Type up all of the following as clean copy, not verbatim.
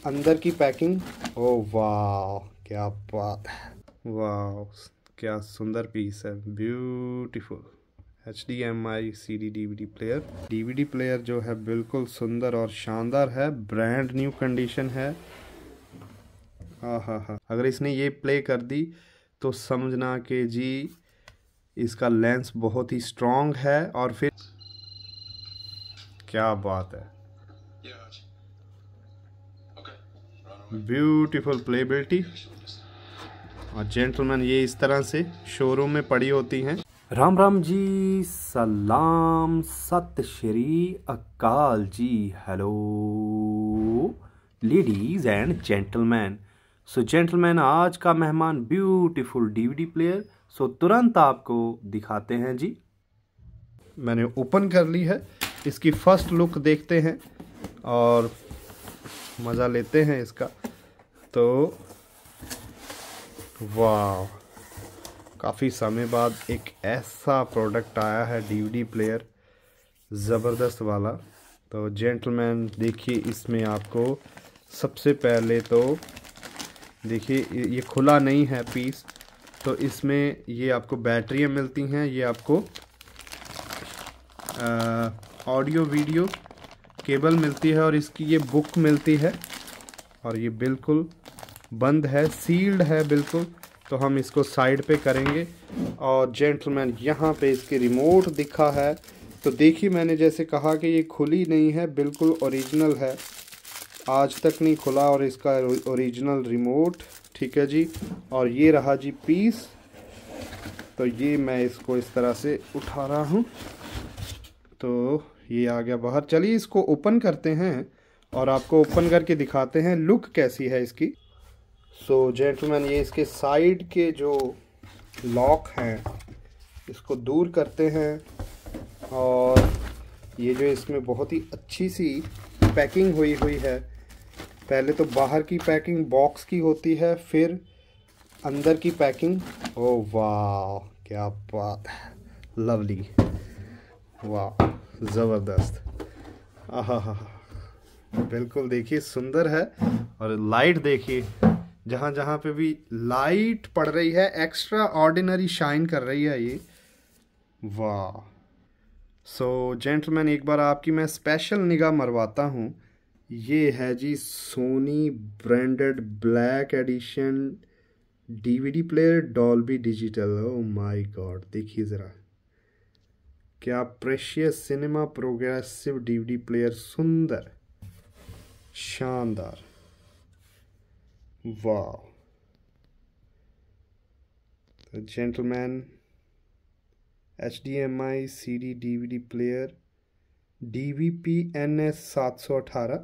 अंदर की पैकिंग, ओ वाह क्या बात है, वाह क्या सुंदर पीस है, beautiful. HDMI CD DVD player जो है बिल्कुल सुंदर और शानदार है, ब्रांड न्यू कंडीशन है। हाँ हाँ हाँ, अगर इसने ये प्ले कर दी तो समझना कि जी इसका लेंस बहुत ही स्ट्रॉन्ग है। और फिर क्या बात है, ब्यूटीफुल प्लेबिलिटी। और जेंटलमैन ये इस तरह से शोरूम में पड़ी होती हैं। राम राम जी, सलाम, सत श्री अकाल जी, hello ladies and gentleman. So gentleman, आज का मेहमान ब्यूटीफुल DVD प्लेयर। सो तुरंत आपको दिखाते हैं जी। मैंने ओपन कर ली है, इसकी फर्स्ट लुक देखते हैं और मज़ा लेते हैं इसका। तो वाह, काफ़ी समय बाद एक ऐसा प्रोडक्ट आया है DVD प्लेयर, ज़बरदस्त वाला। तो जेंटलमैन देखिए, इसमें आपको सबसे पहले तो देखिए ये खुला नहीं है पीस, तो इसमें ये आपको बैटरियाँ मिलती हैं, ये आपको ऑडियो वीडियो केबल मिलती है और इसकी ये बुक मिलती है। और ये बिल्कुल बंद है, सील्ड है बिल्कुल। तो हम इसको साइड पे करेंगे। और जेंटलमैन यहाँ पे इसकी रिमोट दिखा है, तो देखिए मैंने जैसे कहा कि ये खुली नहीं है, बिल्कुल ओरिजिनल है, आज तक नहीं खुला। और इसका ओरिजिनल रिमोट, ठीक है जी। और ये रहा जी पीस। तो ये मैं इसको इस तरह से उठा रहा हूँ, तो ये आ गया बाहर। चलिए इसको ओपन करते हैं और आपको ओपन करके दिखाते हैं लुक कैसी है इसकी। सो जेंटलमैन, ये इसके साइड के जो लॉक हैं इसको दूर करते हैं। और ये जो इसमें बहुत ही अच्छी सी पैकिंग हुई है, पहले तो बाहर की पैकिंग बॉक्स की होती है, फिर अंदर की पैकिंग। ओ वाह क्या बात है, लवली, वाह ज़बरदस्त, आहा, बिल्कुल देखिए सुंदर है। और लाइट देखिए, जहाँ जहाँ पे भी लाइट पड़ रही है एक्स्ट्रा ऑर्डिनरी शाइन कर रही है ये, वाह। सो जेंटलमैन, एक बार आपकी मैं स्पेशल निगाह मरवाता हूँ। ये है जी Sony branded black edition DVD player, Dolby digital. Oh my God, देखिए ज़रा क्या precious cinema progressive DVD player, सुंदर, शानदार, वाह। तो gentleman, HDMI CD DVD player DVP NS 718।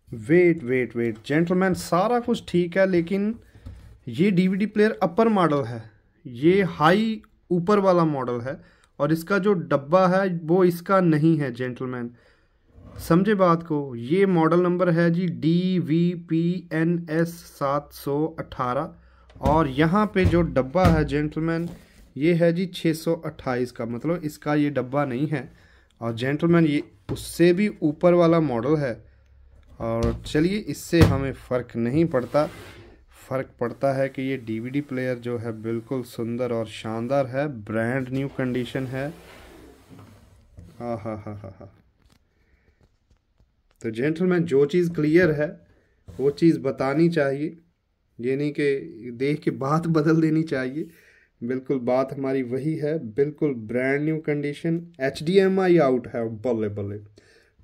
Wait gentleman, सारा कुछ ठीक है, लेकिन ये DVD प्लेयर अपर मॉडल है, ये हाई ऊपर वाला मॉडल है। और इसका जो डब्बा है वो इसका नहीं है जेंटलमैन, समझे बात को। ये मॉडल नंबर है जी DVP NS 718। और यहाँ पे जो डब्बा है जेंटलमैन, ये है जी 628 का, मतलब इसका ये डब्बा नहीं है। और जेंटलमैन, ये उससे भी ऊपर वाला मॉडल है। और चलिए, इससे हमें फ़र्क नहीं पड़ता, फ़र्क पड़ता है कि ये DVD प्लेयर जो है बिल्कुल सुंदर और शानदार है, ब्रांड न्यू कंडीशन है। हाँ हाँ हाँ हाँ हाँ। तो जेंटलमैन, जो चीज़ क्लियर है वो चीज़ बतानी चाहिए, ये नहीं कि देख के बात बदल देनी चाहिए। बिल्कुल बात हमारी वही है, बिल्कुल brand new condition. HDMI out है, बल्ले बल्ले।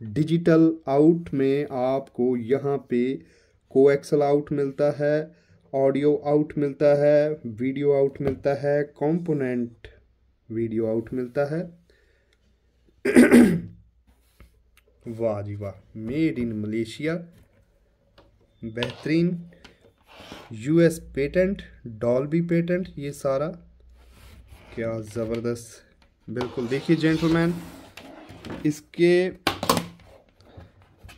डिजिटल आउट में आपको यहाँ पे कोएक्सल आउट मिलता है, ऑडियो आउट मिलता है, वीडियो आउट मिलता है, कंपोनेंट वीडियो आउट मिलता है। वाह जी वाह, मेड इन मलेशिया, बेहतरीन, US पेटेंट, डॉल्बी पेटेंट, ये सारा क्या ज़बरदस्त। बिल्कुल देखिए जेंटलमैन, इसके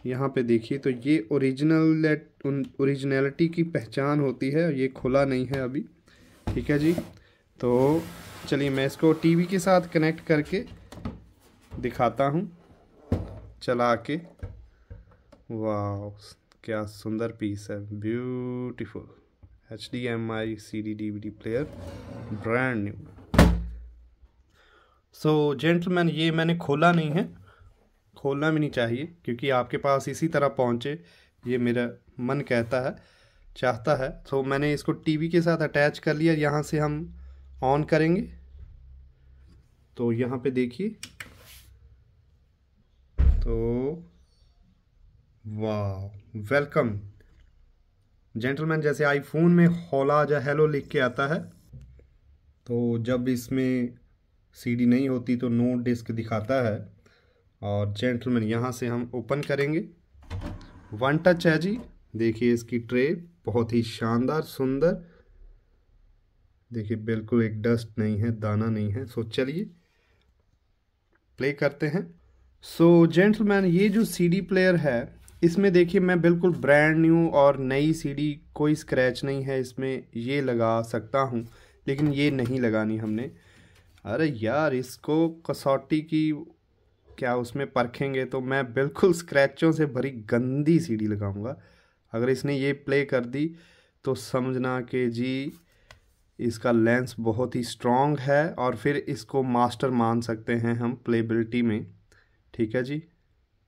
यहाँ पे देखिए, तो ये ओरिजिनलिटी की पहचान होती है। ये खुला नहीं है अभी, ठीक है जी। तो चलिए मैं इसको TV के साथ कनेक्ट करके दिखाता हूँ, चला के। वाह क्या सुंदर पीस है, beautiful HDMI CD DVD player, brand new. So gentleman, ये मैंने खोला नहीं है, खोलना भी नहीं चाहिए क्योंकि आपके पास इसी तरह पहुंचे ये मेरा मन कहता है, चाहता है। तो मैंने इसको टीवी के साथ अटैच कर लिया। यहाँ से हम ऑन करेंगे तो यहाँ पे देखिए, तो वाह, वेलकम जेंटलमैन। जैसे आईफोन में हौला जा हेलो लिख के आता है, तो जब इसमें सीडी नहीं होती तो नो डिस्क दिखाता है। और जेंटलमैन यहाँ से हम ओपन करेंगे, वन टच है जी। देखिए इसकी ट्रे बहुत ही शानदार सुंदर, देखिए बिल्कुल एक डस्ट नहीं है, दाना नहीं है। सो चलिए प्ले करते हैं। सो जेंटलमैन, ये जो सीडी प्लेयर है इसमें देखिए मैं बिल्कुल ब्रांड न्यू और नई सीडी, कोई स्क्रैच नहीं है इसमें, ये लगा सकता हूँ लेकिन ये नहीं लगानी हमने। अरे यार, इसको कसौटी की क्या उसमें परखेंगे तो मैं बिल्कुल स्क्रैचों से भरी गंदी सीडी लगाऊंगा। अगर इसने ये प्ले कर दी तो समझना कि जी इसका लेंस बहुत ही स्ट्रॉन्ग है और फिर इसको मास्टर मान सकते हैं हम प्लेबिलिटी में। ठीक है जी,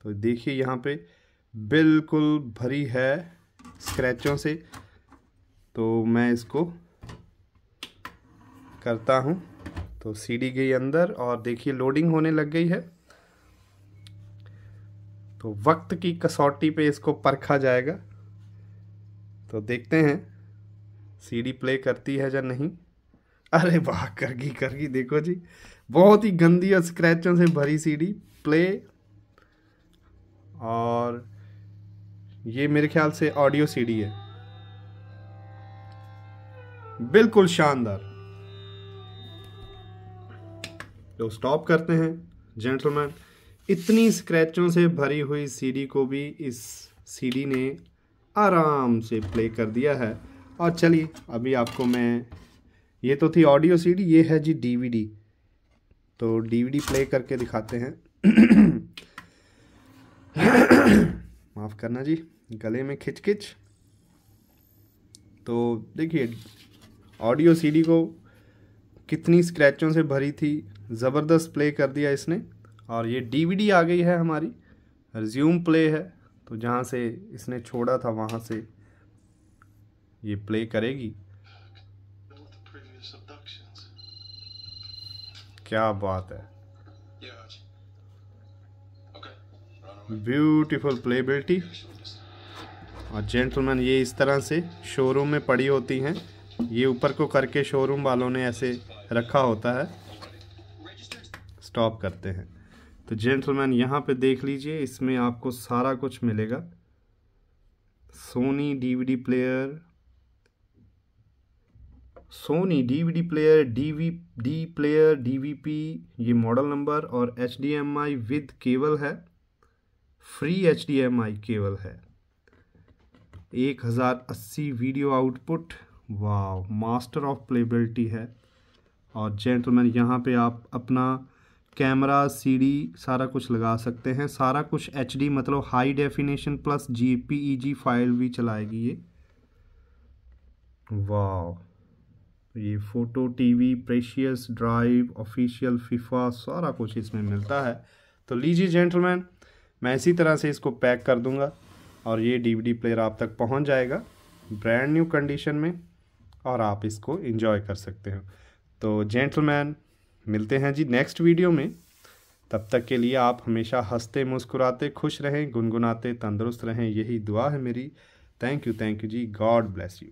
तो देखिए यहाँ पे बिल्कुल भरी है स्क्रैचों से। तो मैं इसको करता हूँ, तो सीडी गई अंदर और देखिए लोडिंग होने लग गई है। तो वक्त की कसौटी पे इसको परखा जाएगा, तो देखते हैं सीडी प्ले करती है या नहीं। अरे वाह, कर गई देखो जी, बहुत ही गंदी और स्क्रैचों से भरी सीडी प्ले। और ये मेरे ख्याल से ऑडियो सीडी है, बिल्कुल शानदार। तो स्टॉप करते हैं जेंटलमैन। इतनी स्क्रैचों से भरी हुई सीडी को भी इस सीडी ने आराम से प्ले कर दिया है। और चलिए अभी आपको मैं, ये तो थी ऑडियो सीडी, ये है जी डीवीडी। तो डीवीडी प्ले करके दिखाते हैं। माफ़ करना जी, गले में खिचखिच। तो देखिए ऑडियो सीडी को कितनी स्क्रैचों से भरी थी, ज़बरदस्त प्ले कर दिया इसने। और ये डीवीडी आ गई है हमारी, रिज्यूम प्ले है, तो जहाँ से इसने छोड़ा था वहाँ से ये प्ले करेगी। क्या बात है, ब्यूटीफुल प्लेबिलिटी। और जेंटलमैन, ये इस तरह से शोरूम में पड़ी होती हैं, ये ऊपर को करके शोरूम वालों ने ऐसे रखा होता है। स्टॉप करते हैं। तो जेंटलमैन यहाँ पे देख लीजिए, इसमें आपको सारा कुछ मिलेगा। Sony DVD player, Sony DVD player, DVD player, DVP, ये मॉडल नंबर, और HDMI विद केबल है, फ्री HDMI केबल है, 1080 वीडियो आउटपुट। वाह, मास्टर ऑफ प्लेबिलिटी है। और जेंटलमैन यहाँ पे आप अपना कैमरा, सीडी सारा कुछ लगा सकते हैं। सारा कुछ HD मतलब high definition plus JPEG file भी चलाएगी ये। वाह, ये photo, TV, precious, drive, official, FIFA, सारा कुछ इसमें मिलता है। तो लीजिए जेंटलमैन, मैं इसी तरह से इसको पैक कर दूंगा और ये डीवीडी प्लेयर आप तक पहुंच जाएगा ब्रांड न्यू कंडीशन में, और आप इसको एंजॉय कर सकते हो। तो जेंटलमैन, मिलते हैं जी नेक्स्ट वीडियो में। तब तक के लिए आप हमेशा हंसते मुस्कुराते खुश रहें, गुनगुनाते तंदुरुस्त रहें, यही दुआ है मेरी। थैंक यू जी, गॉड ब्लेस यू।